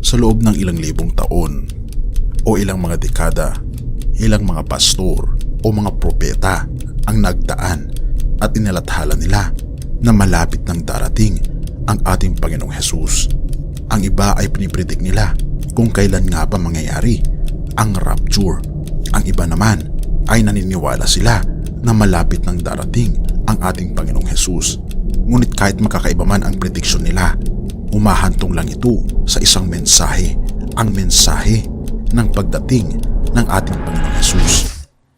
Sa loob ng ilang libong taon o ilang mga dekada, ilang mga pastor o mga propeta ang nagdaan at inilathala nila na malapit nang darating ang ating Panginoong Hesus. Ang iba ay pinipredict nila kung kailan nga ba mangyayari ang rapture. Ang iba naman ay naniniwala sila na malapit nang darating ang ating Panginoong Hesus. Ngunit kahit makakaiba man ang prediksyon nila, umahantong lang ito sa isang mensahe, ang mensahe ng pagdating ng ating Panginoong Hesus.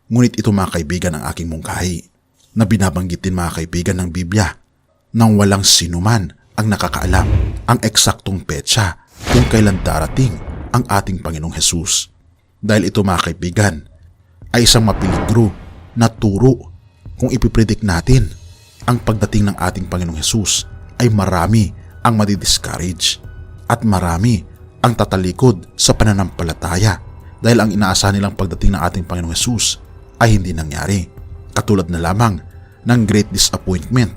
Ngunit ito mga kaibigan ang aking mungkahi na binabanggit din mga kaibigan ng Biblia nang walang sinuman ang nakakaalam ang eksaktong petsa kung kailan darating ang ating Panginoong Hesus. Dahil ito mga kaibigan ay isang mapeligro na turo. Kung ipipredict natin ang pagdating ng ating Panginoong Hesus ay marami ang madidiscourage at marami ang tatalikod sa pananampalataya dahil ang inaasahan nilang pagdating ng ating Panginoong Hesus ay hindi nangyari. Katulad na lamang ng great disappointment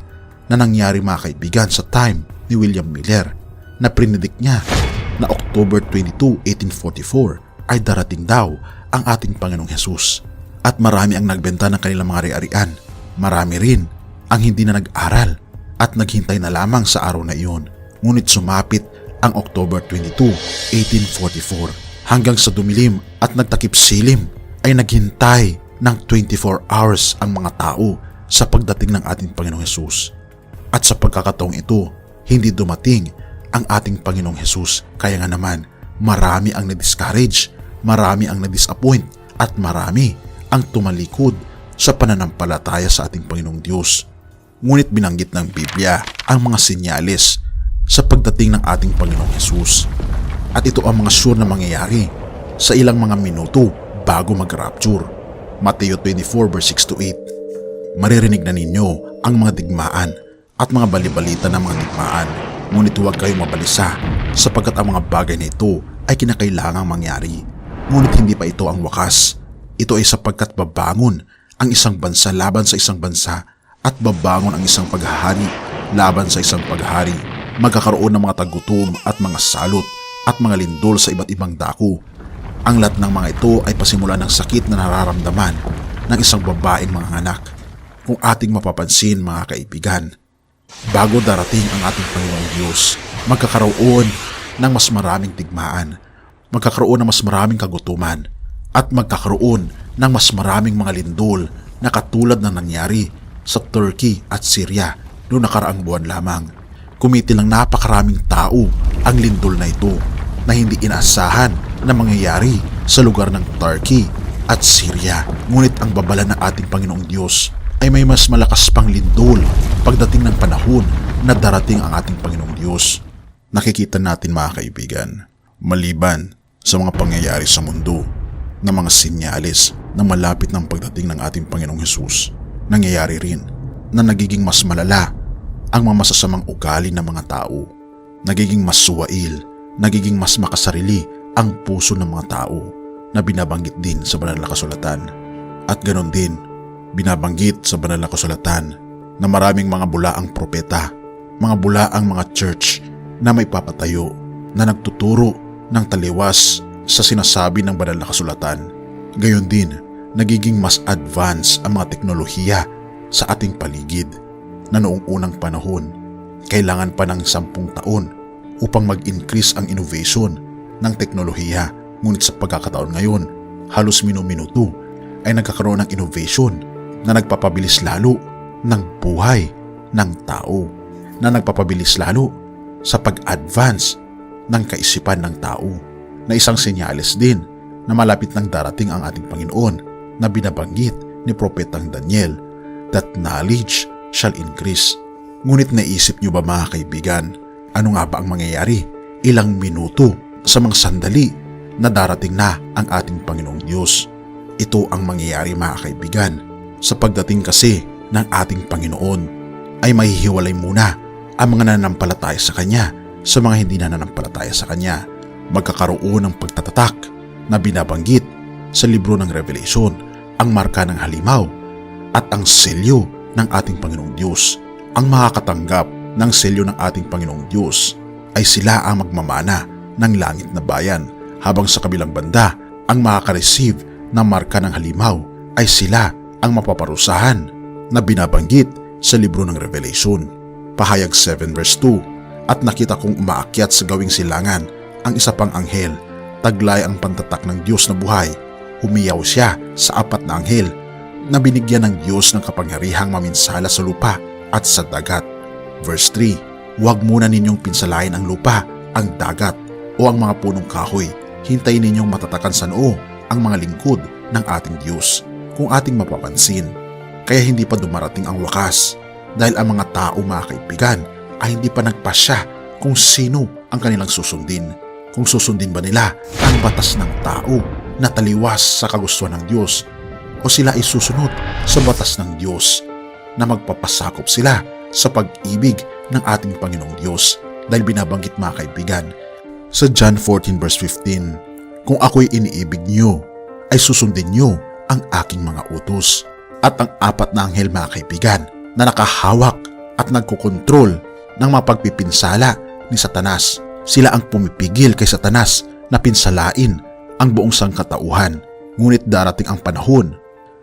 na nangyari mga kaibigan sa time ni William Miller na predict niya na October 22, 1844 ay darating daw ang ating Panginoong Hesus. At marami ang nagbenta ng kanilang mga ari-arian. Marami rin ang hindi na nag-aral at naghintay na lamang sa araw na iyon. Ngunit sumapit ang October 22, 1844 hanggang sa dumilim at nagtakip silim ay naghintay ng 24 hours ang mga tao sa pagdating ng ating Panginoong Hesus. At sa pagkakataong ito, hindi dumating ang ating Panginoong Hesus. Kaya nga naman, marami ang na-discourage, marami ang na-disappoint at marami ang tumalikod sa pananampalataya sa ating Panginoong Diyos. Ngunit binanggit ng Biblia ang mga senyales sa pagdating ng ating Panginoong Hesus. At ito ang mga sure na mangyayari sa ilang mga minuto bago mag-rapture. Mateo 24 verse 6 to 8. Maririnig na ninyo ang mga digmaan at mga balibalita ng mga digmaan. Ngunit huwag kayong mabalisa sapagkat ang mga bagay na ito ay kinakailangang mangyari. Ngunit hindi pa ito ang wakas. Ito ay sapagkat babangon ang isang bansa laban sa isang bansa at babangon ang isang paghahari laban sa isang paghahari. Magkakaroon ng mga tagutom at mga salot at mga lindol sa iba't ibang dako. Ang lahat ng mga ito ay pasimula ng sakit na nararamdaman ng isang babaeng mga anak. Kung ating mapapansin mga kaibigan, bago darating ang ating Panginoong Diyos, magkakaroon ng mas maraming digmaan, magkakaroon ng mas maraming kagutuman, at magkakaroon ng mas maraming mga lindol na katulad ng nangyari sa Turkey at Syria noong nakaraang buwan lamang. Kumitil ng napakaraming tao ang lindol na ito na hindi inaasahan na mangyayari sa lugar ng Turkey at Syria. Ngunit ang babala ng ating Panginoong Diyos ay may mas malakas pang lindol pagdating ng panahon na darating ang ating Panginoong Diyos. Nakikita natin mga kaibigan, maliban sa mga pangyayari sa mundo, na mga senyales na malapit ng pagdating ng ating Panginoong Hesus, nangyayari rin na nagiging mas malala ang mga masasamang ugali ng mga tao, nagiging mas suwail, nagiging mas makasarili ang puso ng mga tao na binabanggit din sa banal na kasulatan. At ganon din, binabanggit sa banal na kasulatan na maraming mga bulaang propeta, mga bulaang mga church na may papatayo na nagtuturo ng taliwas sa sinasabi ng banal na kasulatan. Gayon din, nagiging mas advanced ang mga teknolohiya sa ating paligid na noong unang panahon, kailangan pa ng 10 taon upang mag-increase ang innovation ng teknolohiya. Ngunit sa pagkakataon ngayon, halos minuminuto ay nagkakaroon ng innovation na nagpapabilis lalo ng buhay ng tao, na nagpapabilis lalo sa pag-advance ng kaisipan ng tao, na isang senyales din na malapit nang darating ang ating Panginoon na binabanggit ni Propetang Daniel, that knowledge shall increase. Ngunit naisip niyo ba mga kaibigan, ano nga ba ang mangyayari ilang minuto sa mga sandali na darating na ang ating Panginoong Diyos? Ito ang mangyayari mga kaibigan. Sa pagdating kasi ng ating Panginoon ay mahihiwalay muna ang mga nananampalataya sa Kanya sa mga hindi nananampalataya sa Kanya. Magkakaroon ng pagtatatak na binabanggit sa libro ng Revelation, ang marka ng halimaw at ang selyo ng ating Panginoong Diyos. Ang makakatanggap ng selyo ng ating Panginoong Diyos ay sila ang magmamana ng langit na bayan, habang sa kabilang banda, ang makaka-receive ng marka ng halimaw ay sila ang mapaparusahan na binabanggit sa libro ng Revelation. Pahayag 7 verse 2, at nakita kong umaakyat sa gawing silangan ang isa pang anghel, taglay ang pantatak ng Diyos na buhay. Humiyaw siya sa 4 na anghel na binigyan ng Diyos ng kapangyarihang maminsala sa lupa at sa dagat. Verse 3, huwag muna ninyong pinsalain ang lupa, ang dagat o ang mga punong kahoy. Hintayin ninyong matatakan sa noo ang mga lingkod ng ating Diyos, kung ating mapapansin. Kaya hindi pa dumarating ang wakas, dahil ang mga tao, mga kaibigan, ay hindi pa nagpasya kung sino ang kanilang susundin. Kung susundin ba nila ang batas ng tao na taliwas sa kagustuhan ng Diyos, o sila ay susunod sa batas ng Diyos na magpapasakop sila sa pag-ibig ng ating Panginoong Diyos. Dahil binabanggit, mga kaibigan, sa John 14 verse 15, kung ako'y iniibig niyo, ay susundin niyo ang aking mga utos. At ang 4 na anghel, mga kaibigan, na nakahawak at nagkukontrol ng mga pagpipinsala ni Satanas, sila ang pumipigil kay Satanas na pinsalain ang buong sangkatauhan. Ngunit darating ang panahon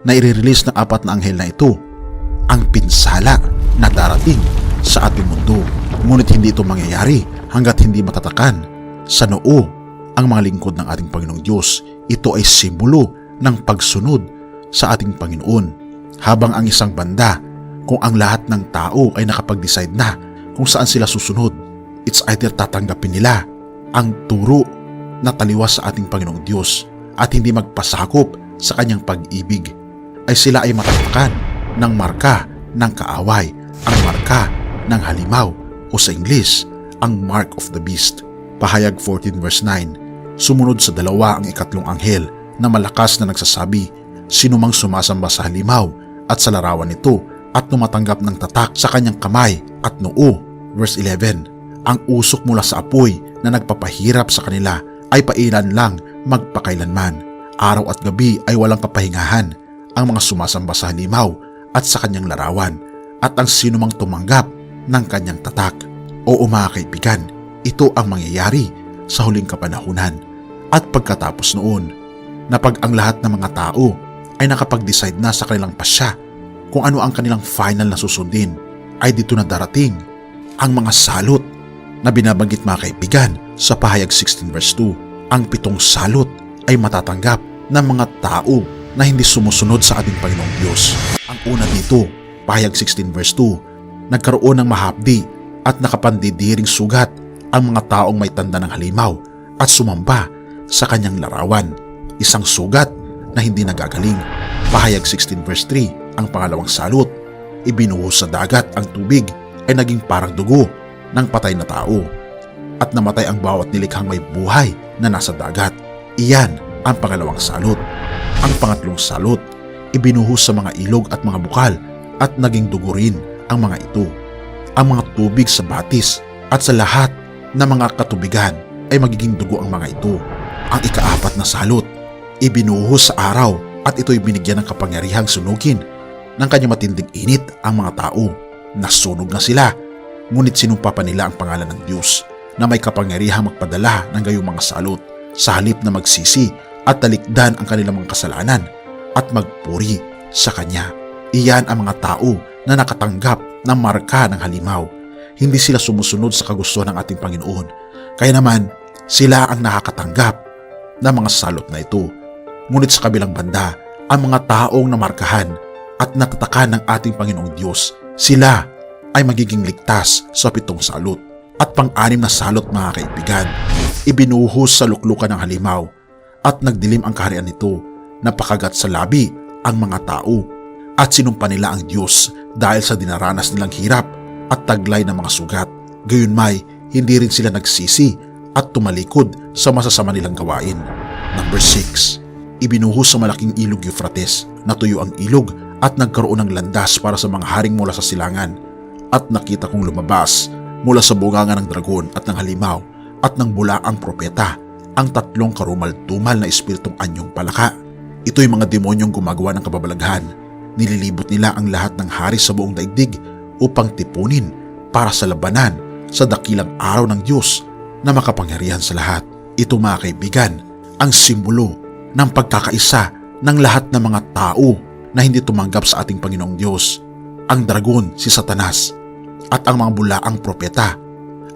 na i-release ng 4 na anghel na ito ang pinsala na darating sa ating mundo. Ngunit hindi ito mangyayari hanggat hindi matatakan sa noo ang mga lingkod ng ating Panginoong Diyos. Ito ay simbolo ng pagsunod sa ating Panginoon. Habang ang isang banda, kung ang lahat ng tao ay nakapag-decide na kung saan sila susunod, it's either tatanggapin nila ang turo na taliwas sa ating Panginoong Diyos at hindi magpasakop sa kanyang pag-ibig, ay sila ay matatakan ng marka ng kaaway, ang marka ng halimaw, o sa Ingles, ang Mark of the Beast. Pahayag 14 verse 9, sumunod sa 2 ang 4 anghel na malakas na nagsasabi, sinumang sumasamba sa halimaw at sa larawan nito at tumatanggap ng tatak sa kanyang kamay at noo. Verse 11, ang usok mula sa apoy na nagpapahirap sa kanila ay pailan lang magpakailanman. Araw at gabi ay walang kapahingahan ang mga sumasamba sa halimaw at sa kanyang larawan, at ang sinumang tumanggap ng kanyang tatak. Oo, mga kaibigan, ito ang mangyayari sa huling kapanahunan. At pagkatapos noon, na pag ang lahat ng mga tao ay nakapag-decide na sa kanilang pasya kung ano ang kanilang final na susundin, ay dito na darating ang mga salot na binabanggit, mga kaibigan, sa pahayag 16 verse 2. Ang 7 salot ay matatanggap ng mga tao na hindi sumusunod sa ating Panginoong Diyos. Ang una dito, pahayag 16 verse 2, nagkaroon ng mahapdi at nakapandidiring sugat ang mga taong may tanda ng halimaw at sumamba sa kanyang larawan. Isang sugat na hindi nagagaling. Pahayag 16 verse 3, ang pangalawang salot, ibinuhos sa dagat ang tubig ay naging parang dugo ng patay na tao, at namatay ang bawat nilikhang may buhay na nasa dagat. Iyan ang pangalawang salot. Ang pangatlong salot, ibinuhos sa mga ilog at mga bukal at naging dugo rin ang mga ito. Ang mga tubig sa batis at sa lahat ng mga katubigan ay magiging dugo ang mga ito. Ang ika-4 na salot, ibinuhos sa araw at ito'y binigyan ng kapangyarihang sunugin ng kanyang matinding init ang mga tao. Nasunog na sila, ngunit sinumpa pa nila ang pangalan ng Diyos na may kapangyarihang magpadala ng gayong mga salot, sa halip na magsisi at talikdan ang kanilang mga kasalanan at magpuri sa Kanya. Iyan ang mga tao na nakatanggap ng marka ng halimaw. Hindi sila sumusunod sa kagustuhan ng ating Panginoon, kaya naman sila ang nakakatanggap ng mga salot na ito. Ngunit sa kabilang banda, ang mga taong namarkahan at natatakan ng ating Panginoong Diyos, sila ay magiging ligtas sa 7 salot. At pang-6 na salot, mga kaibigan, ibinuhos sa luklukan ng halimaw at nagdilim ang kaharian nito. Napakagat sa labi ang mga tao at sinumpa nila ang Diyos dahil sa dinaranas nilang hirap at taglay ng mga sugat. Gayunmay, hindi rin sila nagsisi at tumalikod sa masasama nilang gawain. Number 6, ibinuhos sa malaking ilog Euphrates. Natuyo ang ilog at nagkaroon ng landas para sa mga haring mula sa silangan. At nakita kong lumabas mula sa bunganga ng dragon at ng halimaw at ng bulaang propeta ang 3 karumal-tumal na espiritong anyong palaka. Ito'y mga demonyong gumagawa ng kababalaghan. Nililibot nila ang lahat ng hari sa buong daigdig upang tipunin para sa labanan sa dakilang araw ng Diyos na makapangyarihan sa lahat. Ito mga kaibigan, ang simbolo ng pagkakaisa ng lahat ng mga tao na hindi tumanggap sa ating Panginoong Diyos. Ang dragon, si Satanas, at ang mga bulaang propeta,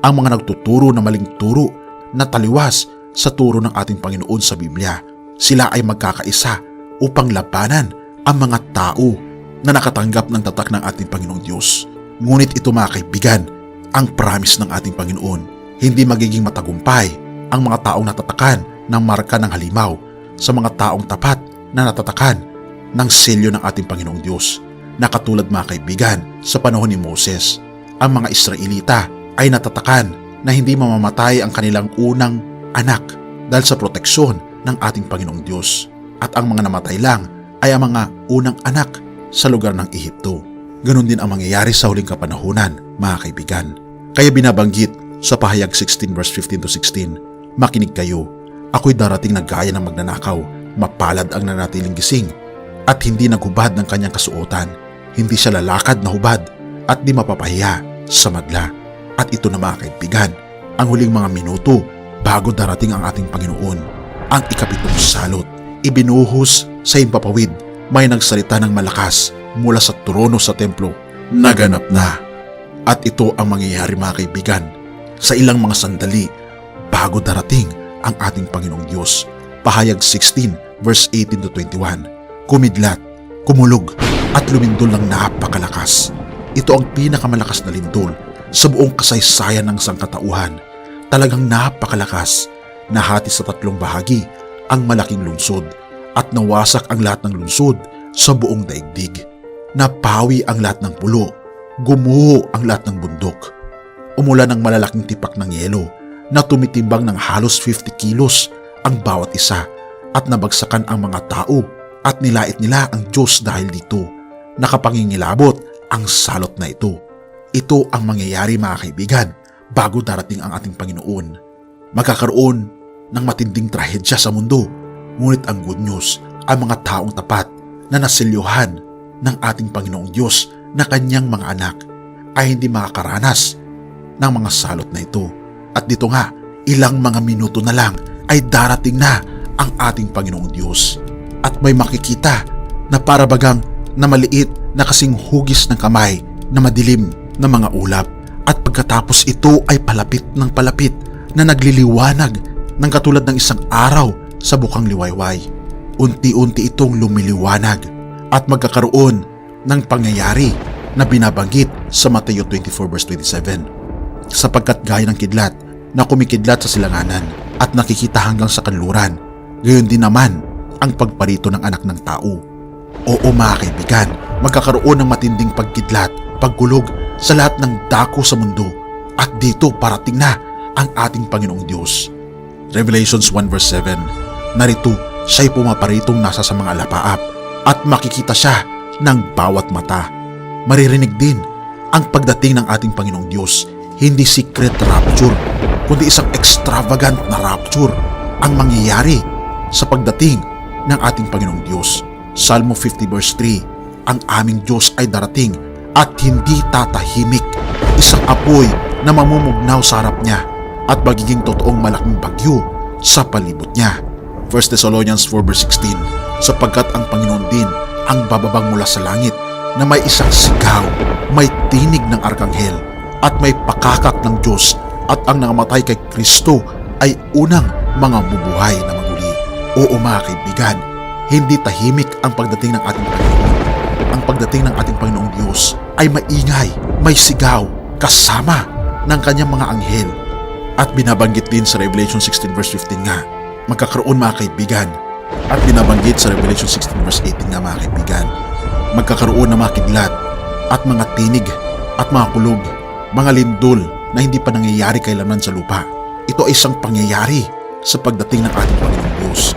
ang mga nagtuturo na maling turo na taliwas sa turo ng ating Panginoon sa Biblia. Sila ay magkakaisa upang labanan ang mga tao na nakatanggap ng tatak ng ating Panginoong Diyos. Ngunit ito mga kaibigan, ang promise ng ating Panginoon. Hindi magiging matagumpay ang mga taong natatakan ng marka ng halimaw sa mga taong tapat na natatakan ng selyo ng ating Panginoong Diyos. Na katulad mga kaibigan, sa panahon ni Moses, ang mga Israelita ay natatakan na hindi mamamatay ang kanilang unang anak dahil sa proteksyon ng ating Panginoong Diyos. At ang mga namatay lang ay ang mga unang anak sa lugar ng Ehipto. Ganon din ang mangyayari sa huling kapanahunan mga kaibigan. Kaya binabanggit sa pahayag 16 verse 15 to 16, makinig kayo, ako'y darating na gaya ng magnanakaw, mapalad ang nanatiling gising at hindi naghubad ng kanyang kasuotan, hindi siya lalakad na hubad at di mapapahiya sa madla. At ito na mga kaibigan, ang huling mga minuto bago darating ang ating Panginoon, ang ikapitong salot. Ibinuhos sa himpapawid, may nagsalita ng malakas mula sa trono sa templo, naganap na. At ito ang mangyayari mga kaibigan, sa ilang mga sandali bago darating ang ating Panginoong Diyos. Pahayag 16 verse 18 to 21, kumidlat, kumulog at lumindol ng napakalakas. Ito ang pinakamalakas na lindol sa buong kasaysayan ng sangkatauhan. Talagang napakalakas. Nahati sa tatlong bahagi ang malaking lungsod at nawasak ang lahat ng lungsod sa buong daigdig. Napawi ang lahat ng pulo, gumuho ang lahat ng bundok. Umulan ng malalaking tipak ng yelo na tumitimbang ng halos 50 kilos ang bawat isa at nabagsakan ang mga tao at nilait nila ang Diyos dahil dito. Nakapangingilabot ang salot na ito. Ito ang mangyayari mga kaibigan bago darating ang ating Panginoon. Magkakaroon ng matinding trahedya sa mundo, ngunit ang good news, ang mga taong tapat na nasilyuhan ng ating Panginoong Diyos na kanyang mga anak ay hindi makakaranas ng mga salot na ito. At dito nga, ilang mga minuto na lang ay darating na ang ating Panginoong Diyos. At may makikita na parabagang na maliit na kasing hugis ng kamay na madilim na mga ulap. At pagkatapos ito ay palapit ng palapit na nagliliwanag ng katulad ng isang araw sa bukang liwayway. Unti-unti itong lumiliwanag at magkakaroon ng pangyayari na binabanggit sa Mateo 24 verse 27. Sapagkat gaya ng kidlat na kumikidlat sa silanganan at nakikita hanggang sa kanluran, gayon din naman ang pagparito ng anak ng tao. Oo mga kaibigan, magkakaroon ng matinding pagkidlat, paggulog sa lahat ng dako sa mundo at dito parating na ang ating Panginoong Diyos. Revelations 1 verse 7, narito siya'y pumaparitong nasa sa mga alapaap at makikita siya ng bawat mata. Maririnig din ang pagdating ng ating Panginoong Diyos. Hindi secret rapture, kundi isang extravagant na rapture ang mangyayari sa pagdating ng ating Panginoong Diyos. Salmo 50 verse 3, ang aming Diyos ay darating at hindi tatahimik. Isang apoy na mamumugnaw sa harap niya at magiging totoong malaking bagyo sa palibot niya. 1 Thessalonians 4 verse 16, sapagkat ang Panginoon din ang bababang mula sa langit na may isang sigaw, may tinig ng arkanghel at may pakakak ng Diyos, at ang nangamatay kay Kristo ay unang mga bubuhay na maguli. Oo mga kaibigan, hindi tahimik ang pagdating ng ating Panginoon. Ang pagdating ng ating Panginoong Diyos ay maingay, may sigaw, kasama ng kanyang mga anghel. At binabanggit din sa Revelation 16 verse 15 nga, magkakaroon mga kaibigan. At binabanggit sa Revelation 16 verse 18 nga mga kaibigan, magkakaroon ng mga kidlat at mga tinig at mga kulog, mga lindol na hindi pa nangyayari kailanman sa lupa. Ito ay isang pangyayari sa pagdating ng ating Panginoong Diyos.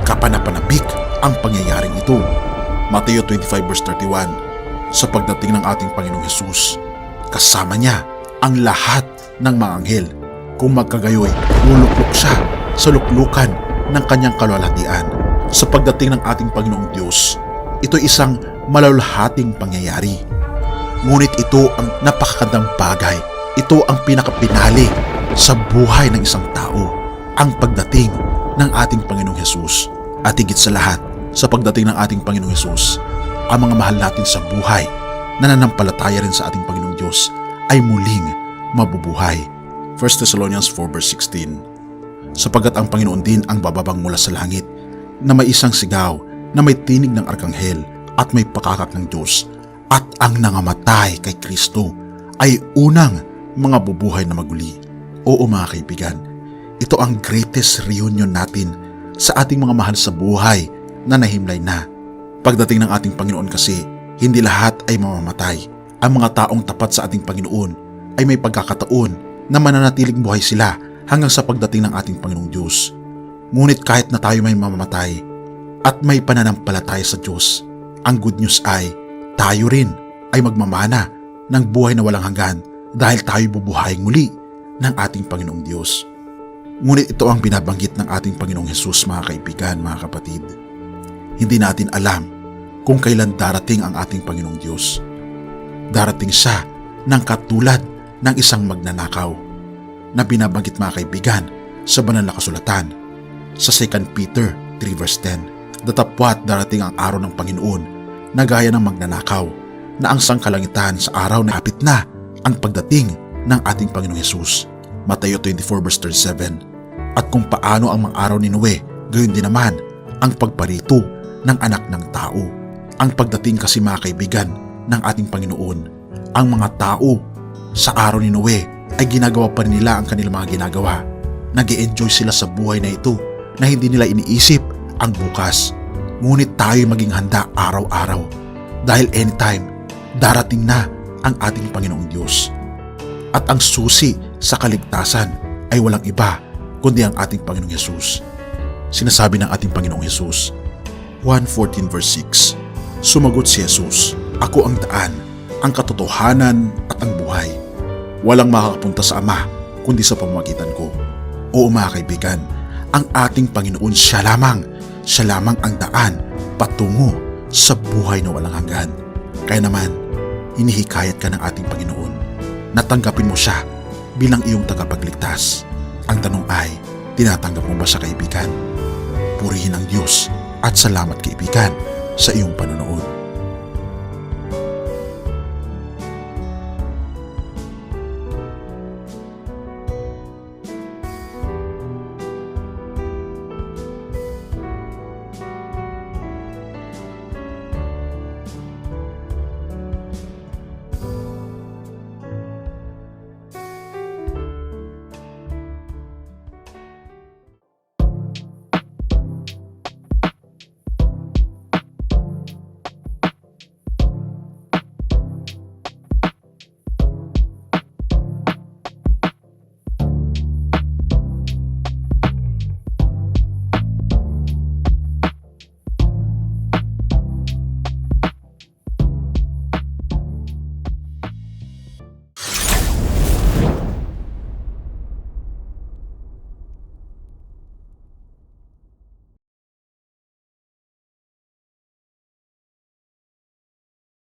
Kapanapanabik ang pangyayaring ito. Mateo 25 verse 31, sa pagdating ng ating Panginoong Hesus, kasama niya ang lahat ng mga anghel. Kung magkagayoy, luluklok siya sa luklukan ng kanyang kalwalhatian. Sa pagdating ng ating Panginoong Diyos, ito ay isang malalhating pangyayari. Ngunit ito ang napakagandang bagay. Ito ang pinakapinali sa buhay ng isang tao ang pagdating ng ating Panginoong Hesus. At higit sa lahat, sa pagdating ng ating Panginoong Hesus, ang mga mahal natin sa buhay na nananampalataya rin sa ating Panginoong Diyos ay muling mabubuhay. 1 Thessalonians 4 verse 16. Sapagkat ang Panginoon din ang bababang mula sa langit na may isang sigaw na may tinig ng arkanghel at may pakakak ng Diyos, at ang nangamatay kay Kristo ay unang mga bubuhay na maguli. Oo mga kaibigan, ito ang greatest reunion natin sa ating mga mahal sa buhay na nahimlay na. Pagdating ng ating Panginoon kasi, hindi lahat ay mamamatay. Ang mga taong tapat sa ating Panginoon ay may pagkakataon na mananatiling buhay sila hanggang sa pagdating ng ating Panginoong Diyos. Ngunit kahit na tayo may mamamatay at may pananampalataya sa Diyos, ang good news ay tayo rin ay magmamana ng buhay na walang hanggan dahil tayo bubuhayin muli ng ating Panginoong Diyos. Ngunit ito ang binabanggit ng ating Panginoong Hesus, mga kaibigan, mga kapatid. Hindi natin alam kung kailan darating ang ating Panginoong Diyos. Darating siya ng katulad ng isang magnanakaw na binabanggit, mga kaibigan, sa banal na kasulatan sa 2 Peter 3 verse 10. Datapwat darating ang araw ng Panginoon na gaya ng magnanakaw, na ang sangkalangitan sa araw na hapit na ang pagdating ng ating Panginoong Hesus. Mateo 24 verse 37. At kung paano ang mga araw ni Noe, gayon din naman ang pagparito ng anak ng tao. Ang pagdating kasi, mga kaibigan, ng ating Panginoon, ang mga tao sa araw ni Noe ay ginagawa pa rin nila ang kanilang mga ginagawa. Nag-e-enjoy sila sa buhay na ito na hindi nila iniisip ang bukas. Ngunit tayo maging handa araw-araw dahil anytime darating na ang ating Panginoong Diyos. At ang susi sa kaligtasan ay walang iba kundi ang ating Panginoong Hesus. Sinasabi ng ating Panginoong Hesus, 1:14 verse 6, sumagot si Hesus, ako ang daan, ang katotohanan at ang buhay. Walang makakapunta sa Ama kundi sa pamamagitan ko. Oo mga kaibigan, ang ating Panginoon siya lamang ang daan patungo sa buhay na walang hanggan. Kaya naman, hinihikayat ka ng ating Panginoon na tanggapin mo siya bilang iyong tagapagligtas. Ang tanong ay, tinatanggap mo ba siya, kaibigan? Purihin ang Diyos at salamat, kaibigan, sa iyong panonood.